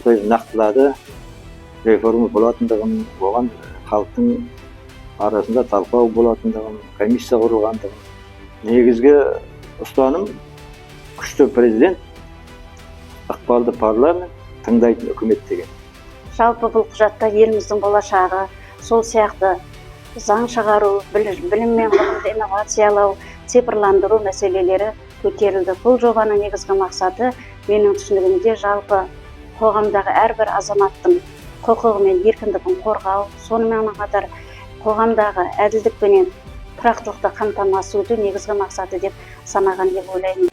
Тоқтаев нақтылады, реформа болатындығын, оған халықтың арасында талқылау болатындығын, комиссия құрылғандығын. Негізгі ұстаным күшті президент, ықпалды парламент, тыңдайтын үкімет деген. Жалпы бұл құжатта еліміздің болашағы, сол сияқты заң шығару, білім мен ғылымды инновациялау, цифрландыру мәселелері көтерілді. Бұл жобаның негізгі мақсаты менің түсінігімде жалпы қоғамдағы әрбір азаматтың құқығы мен еркіндігін қорғау, сонымен қатар қоғамдағы әділдік пен тұрақтылықты қамтамасыз ету негізгі мақсаты деп санаған деп ойлаймын.